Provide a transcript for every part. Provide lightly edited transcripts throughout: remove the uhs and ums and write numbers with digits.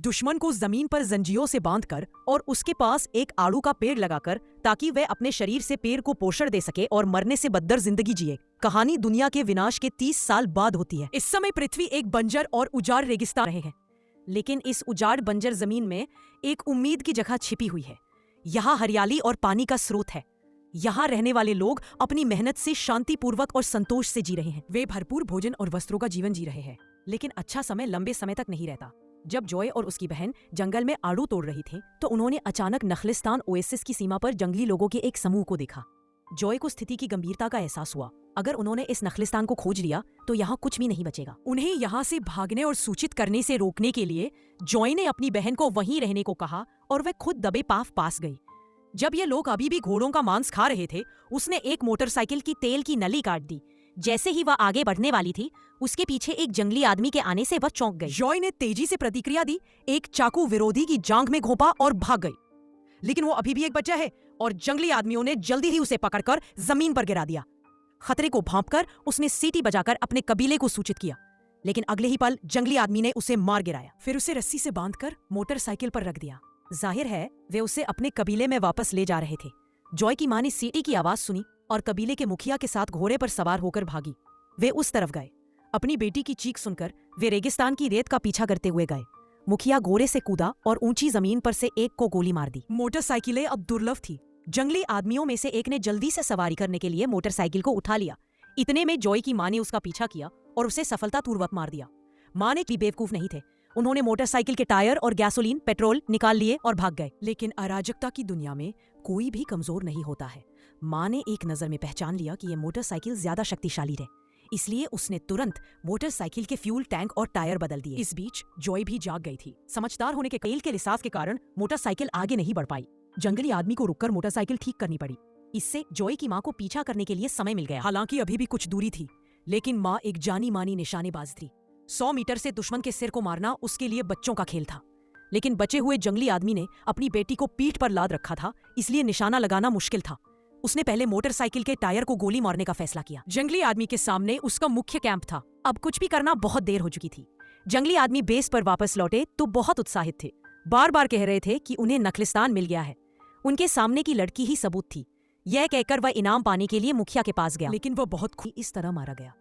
दुश्मन को जमीन पर जंजीरों से बांधकर और उसके पास एक आड़ू का पेड़ लगाकर, ताकि वह अपने शरीर से पेड़ को पोषण दे सके और मरने से बदतर जिंदगी जिए। कहानी दुनिया के विनाश के 30 साल बाद होती है। इस समय पृथ्वी एक बंजर और उजाड़ रेगिस्तान रहे हैं, लेकिन इस उजाड़ बंजर जमीन में एक उम्मीद की जगह छिपी हुई है। यहाँ हरियाली और पानी का स्रोत है। यहाँ रहने वाले लोग अपनी मेहनत से शांतिपूर्वक और संतोष से जी रहे हैं। वे भरपूर भोजन और वस्त्रों का जीवन जी रहे हैं। लेकिन अच्छा समय लंबे समय तक नहीं रहता। जब जॉय और उसकी बहन जंगल में आड़ू तोड़ रही थे, तो उन्होंने अचानक नखलिस्तान ओएसिस की सीमा पर जंगली लोगों के एक समूह को देखा। जॉय को स्थिति की गंभीरता का एहसास हुआ। अगर उन्होंने इस नखलिस्तान को खोज लिया तो यहाँ कुछ भी नहीं बचेगा। उन्हें यहाँ से भागने और सूचित करने से रोकने के लिए जॉय ने अपनी बहन को वहीं रहने को कहा और वह खुद दबे पास गई। जब ये लोग अभी भी घोड़ों का मांस खा रहे थे, उसने एक मोटरसाइकिल की तेल की नली काट दी। जैसे ही वह आगे बढ़ने वाली थी, उसके पीछे एक जंगली आदमी के आने से वह चौंक गई। जॉय ने तेजी से प्रतिक्रिया दी, एक चाकू विरोधी की जांघ में घोंपा और भाग गई। लेकिन वो अभी भी एक बच्चा है और जंगली आदमियों ने जल्दी ही उसे पकड़कर जमीन पर गिरा दिया। खतरे को भांपकर उसने सीटी बजाकर अपने कबीले को सूचित किया, लेकिन अगले ही पल जंगली आदमी ने उसे मार गिराया। फिर उसे रस्सी से बांधकर मोटरसाइकिल पर रख दिया। जाहिर है वे उसे अपने कबीले में वापस ले जा रहे थे। जॉय की मां ने सीटी की आवाज सुनी और कबीले के मुखिया के साथ घोड़े पर सवार होकर भागी। वे उस तरफ गए। अपनी बेटी की चीख सुनकर वे रेगिस्तान की रेत का पीछा करते हुए गए। मुखिया घोड़े से कूदा और ऊंची जमीन पर से एक को गोली मार दी। मोटरसाइकिलें अब दुर्लभ थी। जंगली आदमियों में से एक ने जल्दी से सवारी करने के लिए मोटरसाइकिल को उठा लिया। इतने में जॉय की मां ने उसका पीछा किया और उसे सफलतापूर्वक मार दिया। मां ने भी बेवकूफ नहीं थे। उन्होंने मोटरसाइकिल के टायर और गैसोलीन पेट्रोल निकाल लिए और भाग गए। लेकिन अराजकता की दुनिया में कोई भी कमजोर नहीं होता है। मां ने एक नजर में पहचान लिया कि यह मोटरसाइकिल ज्यादा शक्तिशाली है, इसलिए उसने तुरंत मोटरसाइकिल के फ्यूल टैंक और टायर बदल दिए। इस बीच जॉय भी जाग गई थी। समझदार होने के तेल के रिसाव के कारण मोटरसाइकिल आगे नहीं बढ़ पाई। जंगली आदमी को रुककर मोटरसाइकिल ठीक करनी पड़ी। इससे जॉय की मां को पीछा करने के लिए समय मिल गया। हालांकि अभी भी कुछ दूरी थी, लेकिन मां एक जानी मानी निशानेबाज थी। 100 मीटर से दुश्मन के सिर को मारना उसके लिए बच्चों का खेल था। लेकिन बचे हुए जंगली आदमी ने अपनी बेटी को पीठ पर लाद रखा था, इसलिए निशाना लगाना मुश्किल था। उसने पहले मोटरसाइकिल के टायर को गोली मारने का फैसला किया। जंगली आदमी के सामने उसका मुख्य कैंप था। अब कुछ भी करना बहुत देर हो चुकी थी। जंगली आदमी बेस पर वापस लौटे तो बहुत उत्साहित थे। बार बार कह रहे थे कि उन्हें नखलिस्तान मिल गया है। उनके सामने की लड़की ही सबूत थी। यह कहकर वह इनाम पाने के लिए मुखिया के पास गया, लेकिन वह बहुत इस तरह मारा गया।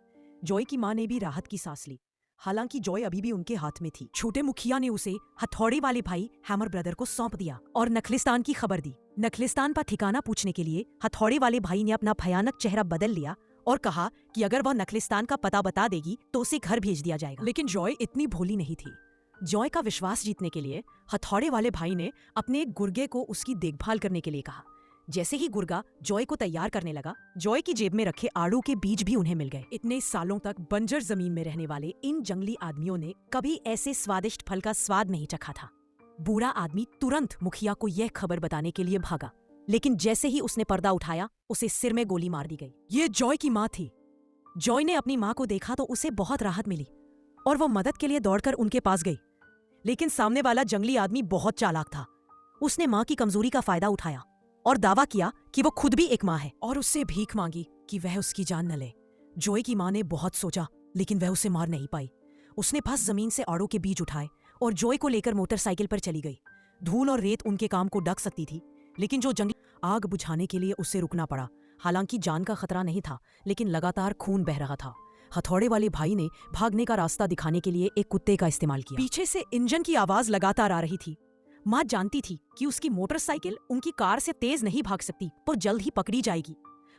जॉय की मां ने भी राहत की सांस ली। हालांकि जॉय अभी भी उनके हाथ में थी। छोटे मुखिया ने उसे हथौड़े वाले भाई हैमर ब्रदर को सौंप दिया और नखलिस्तान की खबर दी। नखलिस्तान पर ठिकाना पूछने के लिए हथौड़े वाले भाई ने अपना भयानक चेहरा बदल लिया और कहा कि अगर वह नखलिस्तान का पता बता देगी तो उसे घर भेज दिया जाएगा। लेकिन जॉय इतनी भोली नहीं थी। जॉय का विश्वास जीतने के लिए हथौड़े वाले भाई ने अपने एक गुर्गे को उसकी देखभाल करने के लिए कहा। जैसे ही गुर्गा जॉय को तैयार करने लगा, जॉय की जेब में रखे आड़ू के बीज भी उन्हें मिल गए। इतने सालों तक बंजर जमीन में रहने वाले इन जंगली आदमियों ने कभी ऐसे स्वादिष्ट फल का स्वाद नहीं चखा था। बूढ़ा आदमी तुरंत मुखिया को यह खबर बताने के लिए भागा, लेकिन जैसे ही उसने पर्दा उठाया, उसे सिर में गोली मार दी गई। ये जॉय की माँ थी। जॉय ने अपनी माँ को देखा तो उसे बहुत राहत मिली और वो मदद के लिए दौड़कर उनके पास गई। लेकिन सामने वाला जंगली आदमी बहुत चालाक था। उसने माँ की कमजोरी का फायदा उठाया और दावा किया कि वो खुद भी एक माँ है और उससे भीख मांगी कि वह उसकी जान न ले। जॉय की माँ ने बहुत सोचा, लेकिन वह उसे मार नहीं पाई। उसने बस जमीन से आड़ू के बीज उठाए और जॉय को लेकर मोटरसाइकिल पर चली गई। धूल और रेत उनके काम को ढक सकती थी, लेकिन जो जंगली आग बुझाने के लिए उसे रुकना पड़ा। हालांकि जान का खतरा नहीं था, लेकिन लगातार खून बह रहा था। हथौड़े वाले भाई ने भागने का रास्ता दिखाने के लिए एक कुत्ते का इस्तेमाल किया। पीछे से इंजन की आवाज लगातार आ रही थी। माँ जानती थी कि उसकी मोटरसाइकिल उनकी कार से तेज नहीं भाग सकती, पर जल्द ही पकड़ी जाएगी।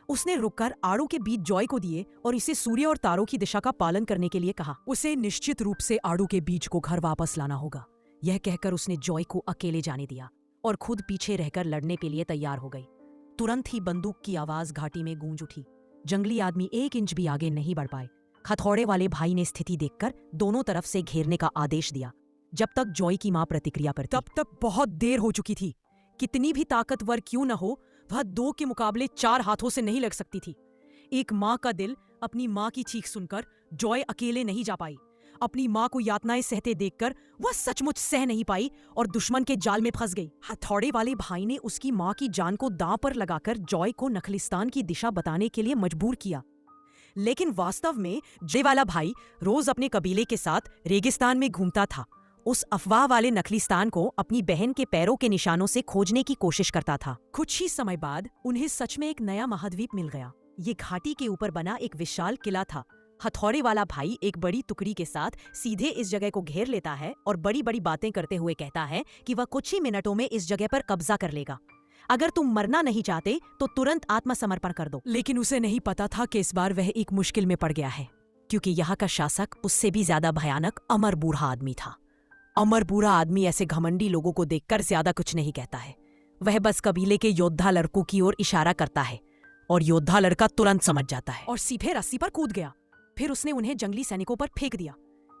उसने रुककर आड़ू के बीज जॉय को दिए और इसे सूर्य और तारों की दिशा का पालन करने के लिए कहा। उसे निश्चित रूप से आड़ू के बीज को घर वापस लाना होगा। यह कहकर उसने जॉय को अकेले जाने दिया और खुद पीछे रहकर लड़ने के लिए तैयार हो गई। तुरंत ही बंदूक की आवाज घाटी में गूंज उठी। जंगली आदमी 1 इंच भी आगे नहीं बढ़ पाए। हथौड़े वाले भाई ने स्थिति देखकर दोनों तरफ से घेरने का आदेश दिया। जब तक जॉय की मां प्रतिक्रिया पर थी, तब तक बहुत देर हो चुकी थी। कितनी भी ताकतवर क्यों न हो, वह 2 के मुकाबले 4 हाथों से नहीं लग सकती थी। एक मां का दिल अपनी मां की चीख सुनकर जॉय अकेले नहीं जा पाई। अपनी मां को यातनाएं सहते देखकर वह सचमुच सह नहीं पाई और दुश्मन के जाल में फंस गई। हथौड़े वाले भाई ने उसकी मां की जान को दांव पर लगाकर जॉय को नखलिस्तान की दिशा बताने के लिए मजबूर किया। लेकिन वास्तव में जय वाला भाई रोज अपने कबीले के साथ रेगिस्तान में घूमता था उस अफवाह वाले नकलीस्तान को अपनी बहन के पैरों के निशानों से खोजने की कोशिश करता था। कुछ ही समय बाद उन्हें सच में एक नया महाद्वीप मिल गया। ये घाटी के ऊपर बना एक विशाल किला था। हथौड़े वाला भाई एक बड़ी टुकड़ी के साथ सीधे इस जगह को घेर लेता है और बड़ी बड़ी बातें करते हुए कहता है कि वह कुछ ही मिनटों में इस जगह पर कब्जा कर लेगा। अगर तुम मरना नहीं चाहते तो तुरंत आत्मसमर्पण कर दो। लेकिन उसे नहीं पता था कि इस बार वह एक मुश्किल में पड़ गया है, क्योंकि यहाँ का शासक उससे भी ज्यादा भयानक अमर बूढ़ा आदमी था। अमर बूढ़ा आदमी ऐसे घमंडी लोगों को देखकर ज्यादा कुछ नहीं कहता है। वह बस कबीले के योद्धा लड़कों की ओर इशारा करता है और योद्धा लड़का तुरंत समझ जाता है और सीधे रस्सी पर कूद गया। फिर उसने उन्हें जंगली सैनिकों पर फेंक दिया।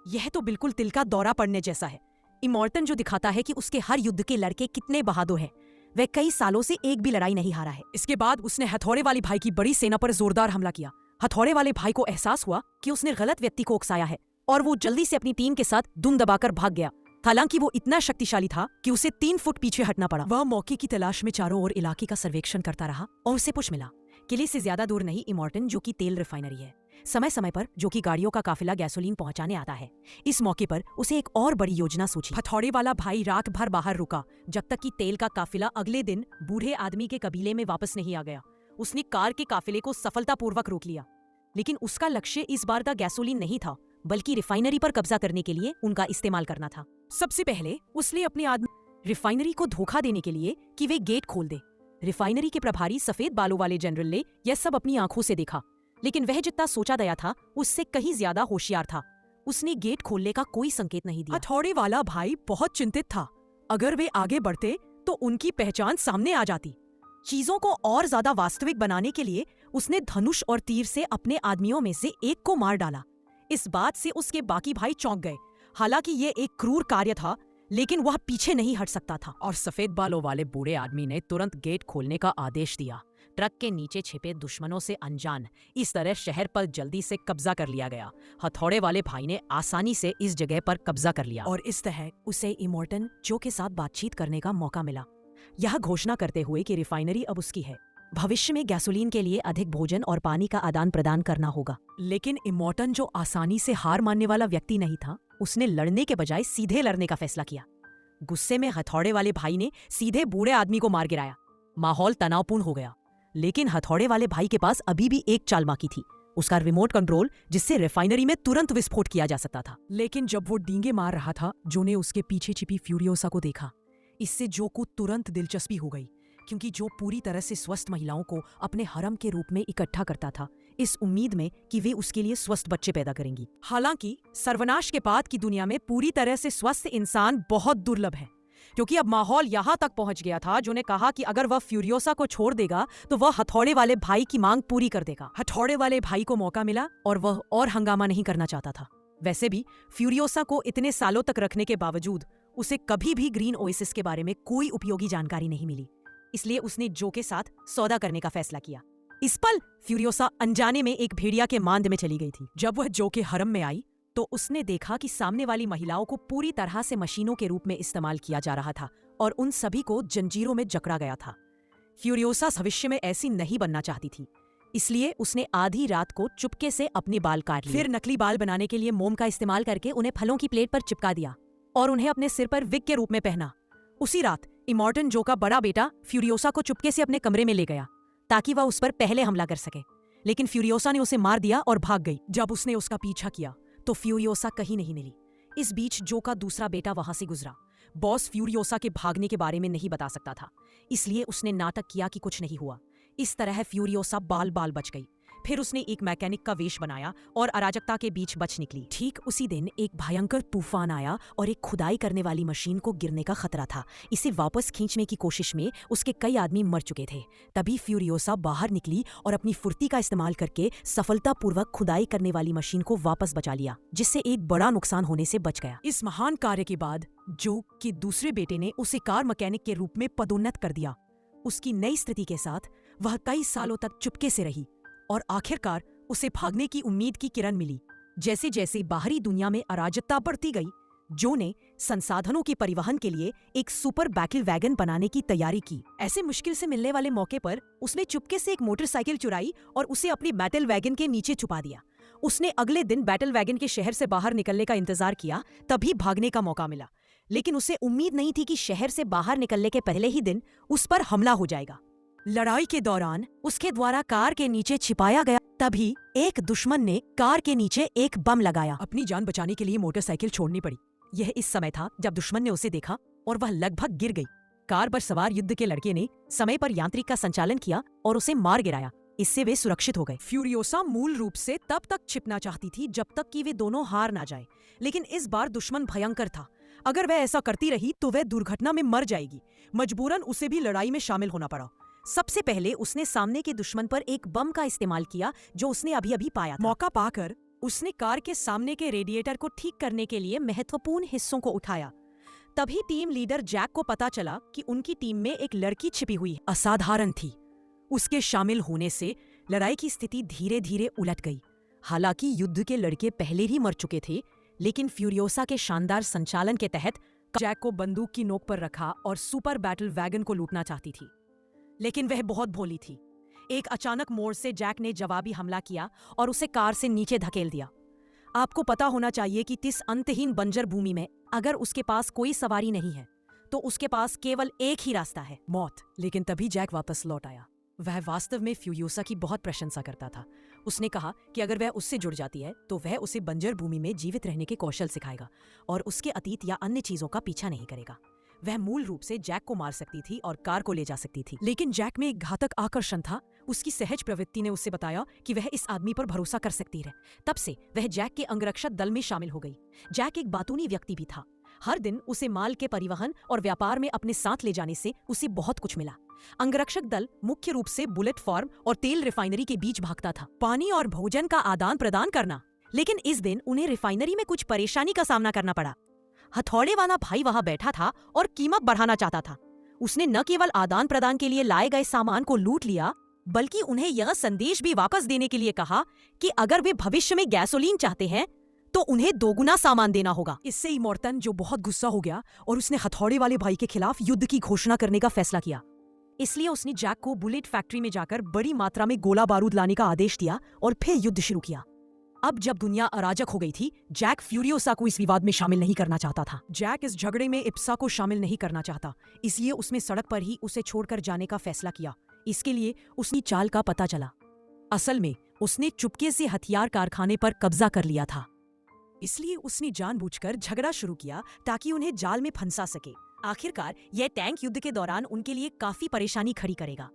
यह तो बिल्कुल तिल का दौरा पड़ने जैसा है। इमॉर्टन जो दिखाता है कि उसके हर युद्ध के लड़के कितने बहादुर हैं। वह कई सालों से एक भी लड़ाई नहीं हारा है। इसके बाद उसने हथौड़े वाले भाई की बड़ी सेना पर जोरदार हमला किया। हथौड़े वाले भाई को एहसास हुआ कि उसने गलत व्यक्ति को उकसाया है और वो जल्दी से अपनी टीम के साथ दुम दबाकर भाग गया। हालांकि वो इतना शक्तिशाली था कि उसे 3 फुट पीछे हटना पड़ा। वह मौके की तलाश में चारों ओर इलाके का सर्वेक्षण करता रहा और उसे कुछ मिला। किले से ज्यादा दूर नहीं इमॉर्टन, जो कि तेल रिफाइनरी है, समय समय पर जो कि गाड़ियों का काफिला गैसोलीन पहुंचाने आता है। इस मौके पर उसे एक और बड़ी योजना सूझी। हथौड़े वाला भाई रात भर बाहर रुका जब तक कि तेल का काफिला अगले दिन बूढ़े आदमी के कबीले में वापस नहीं आ गया। उसने कार के काफिले को सफलतापूर्वक रोक लिया, लेकिन उसका लक्ष्य इस बार द गैसोलीन नहीं था, बल्कि रिफाइनरी पर कब्जा करने के लिए उनका इस्तेमाल करना था। सबसे पहले उसने अपने आदमी रिफाइनरी को धोखा देने के लिए कि वे गेट खोल दे। रिफाइनरी के प्रभारी सफेद बालों वाले जनरल ने यह सब अपनी आंखों से देखा, लेकिन वह जितना सोचा गया था उससे कहीं ज्यादा होशियार था। उसने गेट खोलने का कोई संकेत नहीं दिया। हथौड़े वाला भाई बहुत चिंतित था। अगर वे आगे बढ़ते तो उनकी पहचान सामने आ जाती। चीजों को और ज्यादा वास्तविक बनाने के लिए उसने धनुष और तीर से अपने आदमियों में से एक को मार डाला। इस बात से उसके बाकी भाई चौंक गए। हालांकि ये एक क्रूर कार्य था, लेकिन वह पीछे नहीं हट सकता था और सफेद बालों वाले बूढ़े आदमी ने तुरंत गेट खोलने का आदेश दिया। ट्रक के नीचे छिपे दुश्मनों से अनजान इस तरह शहर पर जल्दी से कब्जा कर लिया गया। हथौड़े वाले भाई ने आसानी से इस जगह पर कब्जा कर लिया और इस तरह उसे इमॉर्टन जो के साथ बातचीत करने का मौका मिला, यह घोषणा करते हुए कि रिफाइनरी अब उसकी है। भविष्य में गैसोलीन के लिए अधिक भोजन और पानी का आदान प्रदान करना होगा। लेकिन इमॉर्टन जो आसानी से हार मानने वाला व्यक्ति नहीं था, उसने लड़ने के बजाय सीधे लड़ने का फैसला किया। गुस्से में हथौड़े वाले भाई ने सीधे बूढ़े आदमी को मार गिराया। माहौल तनावपूर्ण हो गया, लेकिन हथौड़े वाले भाई के पास अभी भी एक चाल बाकी थी, उसका रिमोट कंट्रोल, जिससे रिफाइनरी में तुरंत विस्फोट किया जा सकता था। लेकिन जब वो डींगे मार रहा था, जो ने उसके पीछे छिपी फ्यूरियोसा को देखा। इससे जो को तुरंत दिलचस्पी हो गई, क्योंकि जो पूरी तरह से स्वस्थ महिलाओं को अपने हरम के रूप में इकट्ठा करता था, इस उम्मीद में कि वे उसके लिए स्वस्थ बच्चे पैदा करेंगी। हालांकि सर्वनाश के बाद की दुनिया में पूरी तरह से स्वस्थ इंसान बहुत दुर्लभ है, क्योंकि अब माहौल यहाँ तक पहुंच गया था जो ने कहा कि अगर वह फ्यूरियोसा को छोड़ देगा तो वह हथौड़े वाले भाई की मांग पूरी कर देगा। हथौड़े वाले भाई को मौका मिला और वह और हंगामा नहीं करना चाहता था। वैसे भी फ्यूरियोसा को इतने सालों तक रखने के बावजूद उसे कभी भी ग्रीन ओएसिस के बारे में कोई उपयोगी जानकारी नहीं मिली, इसलिए उसने जो के साथ सौदा करने का फैसला किया। इस पल फ्यूरियोसा अनजाने में एक भेड़िया के मांद में चली गई थी। जब वह जो के हरम में आई तो उसने देखा कि सामने वाली महिलाओं को पूरी तरह से मशीनों के रूप में इस्तेमाल किया जा रहा था और उन सभी को जंजीरों में जकड़ा गया था। फ्यूरियोसा भविष्य में ऐसी नहीं बनना चाहती थी, इसलिए उसने आधी रात को चुपके से अपने बाल काट लिए। फिर नकली बाल बनाने के लिए मोम का इस्तेमाल करके उन्हें फलों की प्लेट पर चिपका दिया और उन्हें अपने सिर पर विग के रूप में पहना। उसी रात इमॉर्टन जो का बड़ा बेटा फ्यूरियोसा को चुपके से अपने कमरे में ले गया ताकि वह उस पर पहले हमला कर सके, लेकिन फ्यूरियोसा ने उसे मार दिया और भाग गई। जब उसने उसका पीछा किया तो फ्यूरियोसा कहीं नहीं मिली। इस बीच जो का दूसरा बेटा वहां से गुजरा। बॉस फ्यूरियोसा के भागने के बारे में नहीं बता सकता था, इसलिए उसने नाटक किया कि कुछ नहीं हुआ। इस तरह फ्यूरियोसा बाल बाल बच गई। फिर उसने एक मैकेनिक का वेश बनाया और अराजकता के बीच बच निकली। ठीक उसी दिन एक भयंकर तूफान आया और एक खुदाई करने वाली मशीन को गिरने का खतरा था। इसे वापस खींचने की कोशिश में उसके कई आदमी मर चुके थे। तभी फ्यूरियोसा बाहर निकली और अपनी फुर्ती का इस्तेमाल करके सफलतापूर्वक खुदाई करने वाली मशीन को वापस बचा लिया, जिससे एक बड़ा नुकसान होने से बच गया। इस महान कार्य के बाद जो के दूसरे बेटे ने उसे कार मैकेनिक के रूप में पदोन्नत कर दिया। उसकी नई स्थिति के साथ वह कई सालों तक चुपके से रही और आखिरकार उसे भागने की उम्मीद की किरण मिली। जैसे जैसे बाहरी दुनिया में अराजकता बढ़ती गई, जो ने संसाधनों के परिवहन के लिए एक सुपर बैटल वैगन बनाने की तैयारी की। ऐसे मुश्किल से मिलने वाले मौके पर उसने चुपके से एक मोटरसाइकिल चुराई और उसे अपनी बैटल वैगन के नीचे छुपा दिया। उसने अगले दिन बैटल वैगन के शहर से बाहर निकलने का इंतजार किया, तभी भागने का मौका मिला। लेकिन उसे उम्मीद नहीं थी कि शहर से बाहर निकलने के पहले ही दिन उस पर हमला हो जाएगा। लड़ाई के दौरान उसके द्वारा कार के नीचे छिपाया गया तभी एक दुश्मन ने कार के नीचे एक बम लगाया। अपनी जान बचाने के लिए मोटरसाइकिल छोड़नी पड़ी। यह इस समय था जब दुश्मन ने उसे देखा और वह लगभग गिर गई। कार पर सवार युद्ध के लड़के ने समय पर यांत्रिक का संचालन किया और उसे मार गिराया। इससे वे सुरक्षित हो गए। फ्यूरियोसा मूल रूप से तब तक छिपना चाहती थी जब तक कि वे दोनों हार ना जाए, लेकिन इस बार दुश्मन भयंकर था। अगर वह ऐसा करती रही तो वह दुर्घटना में मर जाएगी। मजबूरन उसे भी लड़ाई में शामिल होना पड़ा। सबसे पहले उसने सामने के दुश्मन पर एक बम का इस्तेमाल किया जो उसने अभी अभी पाया था। मौका पाकर उसने कार के सामने के रेडिएटर को ठीक करने के लिए महत्वपूर्ण हिस्सों को उठाया। तभी टीम लीडर जैक को पता चला कि उनकी टीम में एक लड़की छिपी हुई है। असाधारण थी। उसके शामिल होने से लड़ाई की स्थिति धीरे धीरे उलट गई। हालांकि युद्ध के लड़के पहले ही मर चुके थे, लेकिन फ्यूरियोसा के शानदार संचालन के तहत जैक को बंदूक की नोक पर रखा और सुपर बैटल वैगन को लूटना चाहती थी, लेकिन वह बहुत भोली थी। एक अचानक मोड़ से जैक ने जवाबी हमला किया और उसे कार से नीचे धकेल दिया। आपको पता होना चाहिए कि इस अंतहीन बंजर भूमि में अगर उसके पास कोई सवारी नहीं है तो उसके पास केवल एक ही रास्ता है, मौत। लेकिन तभी जैक वापस लौट आया। वह वास्तव में फ्यूरियोसा की बहुत प्रशंसा करता था। उसने कहा कि अगर वह उससे जुड़ जाती है तो वह उसे बंजर भूमि में जीवित रहने के कौशल सिखाएगा और उसके अतीत या अन्य चीजों का पीछा नहीं करेगा। वह मूल रूप से जैक को मार सकती थी और कार को ले जा सकती थी, लेकिन जैक में एक घातक आकर्षण था। उसकी सहज प्रवृत्ति ने उससे बताया कि वह इस आदमी पर भरोसा कर सकती है। तब से वह जैक के अंगरक्षक दल में शामिल हो गई। जैक एक बातूनी व्यक्ति भी था। हर दिन उसे माल के परिवहन और व्यापार में अपने साथ ले जाने से उसे बहुत कुछ मिला। अंगरक्षक दल मुख्य रूप से बुलेट फार्म और तेल रिफाइनरी के बीच भागता था, पानी और भोजन का आदान प्रदान करना। लेकिन इस दिन उन्हें रिफाइनरी में कुछ परेशानी का सामना करना पड़ा। हथौड़े वाला भाई वहां बैठा था और कीमत बढ़ाना चाहता था। उसने न केवल आदान प्रदान के लिए लाए गए सामान को लूट लिया, बल्कि उन्हें यह संदेश भी वापस देने के लिए कहा कि अगर वे भविष्य में गैसोलीन चाहते हैं तो उन्हें दोगुना सामान देना होगा। इससे इमोर्टन, जो बहुत गुस्सा हो गया, और उसने हथौड़े वाले भाई के खिलाफ युद्ध की घोषणा करने का फैसला किया। इसलिए उसने जैक को बुलेट फैक्ट्री में जाकर बड़ी मात्रा में गोला बारूद लाने का आदेश दिया और फिर युद्ध शुरू किया। अब जब दुनिया अराजक हो गई थी, जैक फ्यूरियोसा को इस विवाद में शामिल नहीं करना चाहता था। जैक इस झगड़े में इप्सा को शामिल नहीं करना चाहता, इसलिए उसने सड़क पर ही उसे छोड़कर जाने का फैसला किया। इसके लिए उसकी चाल का पता चला। असल में उसने चुपके से हथियार कारखाने पर कब्जा कर लिया था, इसलिए उसने जानबूझकर झगड़ा शुरू किया ताकि उन्हें जाल में फंसा सके। आखिरकार यह टैंक युद्ध के दौरान उनके लिए काफी परेशानी खड़ी करेगा।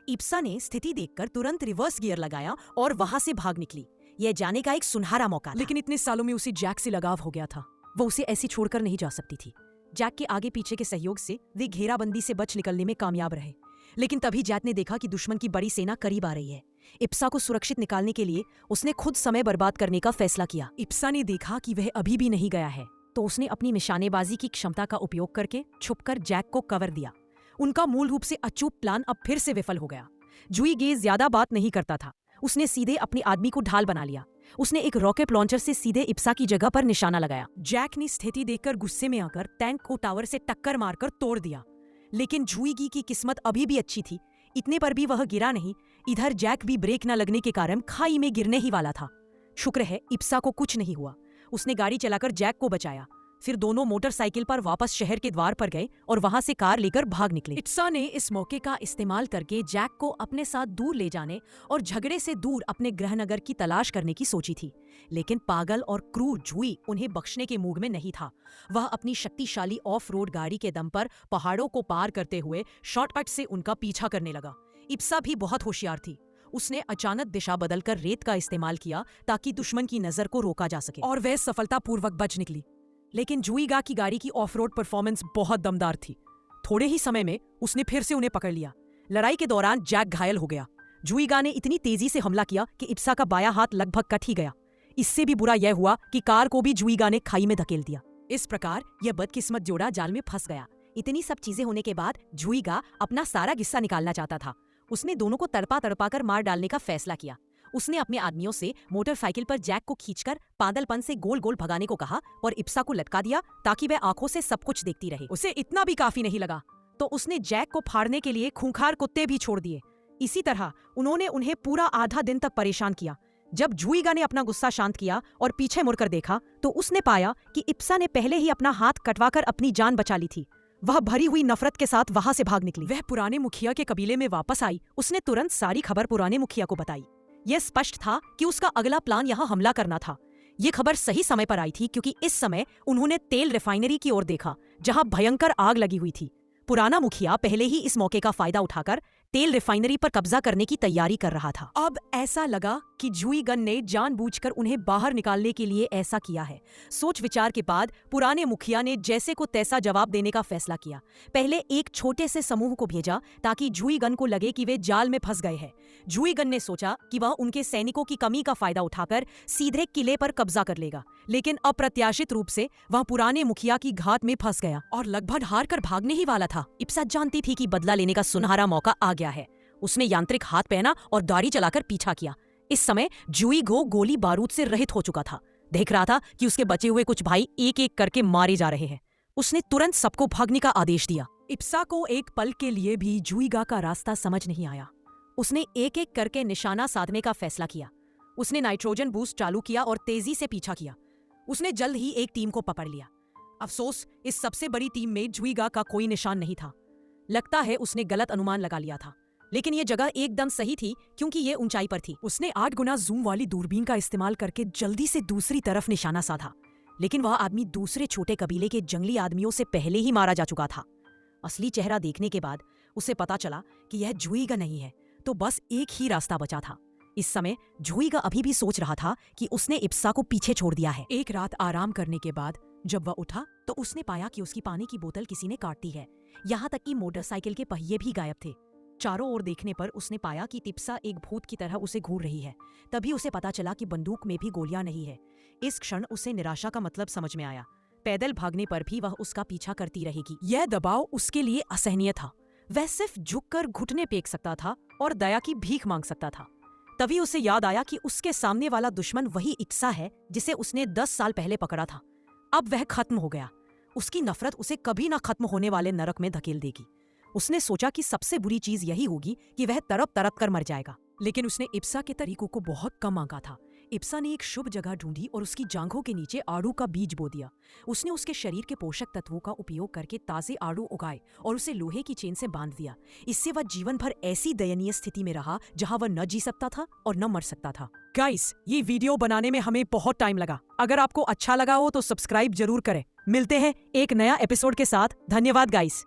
इप्सा ने स्थिति देखकर तुरंत रिवर्स गियर लगाया और वहां से भाग निकली। यह जाने का एक सुनहरा मौका था। लेकिन इतने सालों में उसे जैक से लगाव हो गया था। वो उसे ऐसे छोड़कर नहीं जा सकती थी। जैक के आगे पीछे के सहयोग से वे घेराबंदी से बच निकलने में कामयाब रहे। लेकिन तभी जैक ने देखा कि दुश्मन की बड़ी सेना करीब आ रही है। इप्सा को सुरक्षित निकालने के लिए उसने खुद समय बर्बाद करने का फैसला किया। इप्सा ने देखा कि वह अभी भी नहीं गया है, तो उसने अपनी निशानेबाजी की क्षमता का उपयोग करके छुपकर जैक को कवर दिया। उनका मूल रूप से अचूक प्लान अब फिर से विफल हो गया। जूई गेज ज्यादा बात नहीं करता था। उसने सीधे अपने आदमी को ढाल बना लिया। उसने एक रॉकेट लॉन्चर से सीधे इप्सा की जगह पर निशाना लगाया। जैक ने स्थिति देखकर गुस्से में आकर टैंक को टावर से टक्कर मारकर तोड़ दिया। लेकिन जुईगी की किस्मत अभी भी अच्छी थी। इतने पर भी वह गिरा नहीं। इधर जैक भी ब्रेक न लगने के कारण खाई में गिरने ही वाला था। शुक्र है इप्सा को कुछ नहीं हुआ। उसने गाड़ी चलाकर जैक को बचाया। फिर दोनों मोटरसाइकिल पर वापस शहर के द्वार पर गए और वहां से कार लेकर भाग निकले। इप्सा ने इस मौके का इस्तेमाल करके जैक को अपने साथ दूर ले जाने और झगड़े से दूर अपने गृहनगर की तलाश करने की सोची थी। लेकिन पागल और क्रूर जूई उन्हें बख्शने के मूड में नहीं था। वह अपनी शक्तिशाली ऑफ रोड गाड़ी के दम पर पहाड़ों को पार करते हुए शॉर्टकट से उनका पीछा करने लगा। इप्सा भी बहुत होशियार थी। उसने अचानक दिशा बदलकर रेत का इस्तेमाल किया ताकि दुश्मन की नजर को रोका जा सके, और वह सफलतापूर्वक बच निकली। लेकिन जुईगा की गाड़ी की ऑफ रोड परफॉर्मेंस बहुत दमदार थी। थोड़े ही समय में उसने फिर से उन्हें पकड़ लिया। लड़ाई के दौरान जैक घायल हो गया। जुईगा ने इतनी तेजी से हमला किया कि इप्सा का बायां हाथ लगभग कट ही गया। इससे भी बुरा यह हुआ कि कार को भी जुईगा ने खाई में धकेल दिया। इस प्रकार यह बदकिस्मत जोड़ा जाल में फंस गया। इतनी सब चीजें होने के बाद जुईगा अपना सारा गुस्सा निकालना चाहता था। उसने दोनों को तड़पा तड़पा कर मार डालने का फैसला किया। उसने अपने आदमियों से मोटरसाइकिल पर जैक को खींचकर पागलपन से गोल गोल भगाने को कहा और इप्सा को लटका दिया ताकि वह आंखों से सब कुछ देखती रहे। उसे इतना भी काफी नहीं लगा तो उसने जैक को फाड़ने के लिए खूंखार कुत्ते भी छोड़ दिए। इसी तरह उन्होंने उन्हें पूरा आधा दिन तक परेशान किया। जब जुईगा ने अपना गुस्सा शांत किया और पीछे मुड़कर देखा तो उसने पाया कि इप्सा ने पहले ही अपना हाथ कटवाकर अपनी जान बचा ली थी। वह भरी हुई नफरत के साथ वहां से भाग निकली। वह पुराने मुखिया के कबीले में वापस आई। उसने तुरंत सारी खबर पुराने मुखिया को बताई। यह स्पष्ट था कि उसका अगला प्लान यहाँ हमला करना था। ये खबर सही समय पर आई थी क्योंकि इस समय उन्होंने तेल रिफाइनरी की ओर देखा जहां भयंकर आग लगी हुई थी। पुराना मुखिया पहले ही इस मौके का फायदा उठाकर तेल रिफाइनरी पर कब्जा करने की तैयारी कर रहा था। अब ऐसा लगा कि जुईगन ने जानबूझकर उन्हें बाहर निकालने के लिए ऐसा किया है। सोच विचार के बाद पुराने मुखिया ने जैसे को तैसा जवाब देने का फैसला किया। पहले एक छोटे से समूह को भेजा ताकि जुईगन को लगे कि वे जाल में फंस गए हैं। जुईगन ने सोचा कि वह उनके सैनिकों की कमी का फायदा उठाकर सीधे किले पर कब्जा कर लेगा, लेकिन अप्रत्याशित रूप से वह पुराने मुखिया की घात में फंस गया और लगभग हार कर भागने ही वाला था। इप्सा जानती थी कि बदला लेने का सुनहरा मौका आ गया है। उसने यांत्रिक हाथ पहना और दाढ़ी चलाकर पीछा किया। इस समय जुईगो गोली बारूद से रहित हो चुका था। देख रहा था कि उसके बचे हुए कुछ भाई एक एक करके मारे जा रहे हैं। उसने तुरंत सबको भागने का आदेश दिया। इप्सा को एक पल के लिए भी जुईगा का रास्ता समझ नहीं आया। उसने एक एक करके निशाना साधने का फैसला किया। उसने नाइट्रोजन बूस्ट चालू किया और तेजी से पीछा किया। उसने जल्द ही एक टीम को पकड़ लिया। अफसोस, इस सबसे बड़ी टीम में जुईगा का कोई निशान नहीं था। लगता है उसने गलत अनुमान लगा लिया था, लेकिन यह जगह एकदम सही थी क्योंकि यह ऊंचाई पर थी। उसने 8 गुना जूम वाली दूरबीन का इस्तेमाल करके जल्दी से दूसरी तरफ निशाना साधा, लेकिन वह आदमी दूसरे छोटे कबीले के जंगली आदमियों से पहले ही मारा जा चुका था। असली चेहरा देखने के बाद उसे पता चला कि यह जुईगा नहीं है, तो बस एक ही रास्ता बचा था। इस समय जुईगा अभी भी सोच रहा था कि उसने इप्सा को पीछे छोड़ दिया है। एक रात आराम करने के बाद जब वह उठा तो उसने पाया कि उसकी पानी की बोतल किसी ने काट दी है। यहाँ तक कि मोटरसाइकिल के पहिए भी गायब थे। चारों ओर देखने पर उसने पाया कि तिप्सा एक भूत की तरह उसे घूर रही है। तभी उसे पता चला कि बंदूक में भी गोलियां नहीं है। इस क्षण उसे निराशा का मतलब समझ में आया। पैदल भागने पर भी वह उसका पीछा करती रहेगी। यह दबाव उसके लिए असहनीय था। वह सिर्फ झुककर घुटने टेक सकता था और दया की भीख मांग सकता था। तभी उसे याद आया कि उसके सामने वाला दुश्मन वही इप्सा है जिसे उसने 10 साल पहले पकड़ा था। अब वह खत्म हो गया। उसकी नफरत उसे कभी ना खत्म होने वाले नरक में धकेल देगी। उसने सोचा कि सबसे बुरी चीज यही होगी कि वह तड़प तड़प कर मर जाएगा, लेकिन उसने इप्सा के तरीकों को बहुत कम आंका था। इप्सा ने एक शुभ जगह ढूंढी और उसकी जांघों के नीचे आड़ू का बीज बो दिया। उसने उसके शरीर के पोषक तत्वों का उपयोग करके ताजे आड़ू उगाए और उसे लोहे की चेन से बांध दिया। इससे वह जीवन भर ऐसी दयनीय स्थिति में रहा जहां वह न जी सकता था और न मर सकता था। गाइस, ये वीडियो बनाने में हमें बहुत टाइम लगा। अगर आपको अच्छा लगा हो तो सब्सक्राइब जरूर करें। मिलते हैं एक नया एपिसोड के साथ। धन्यवाद गाइस।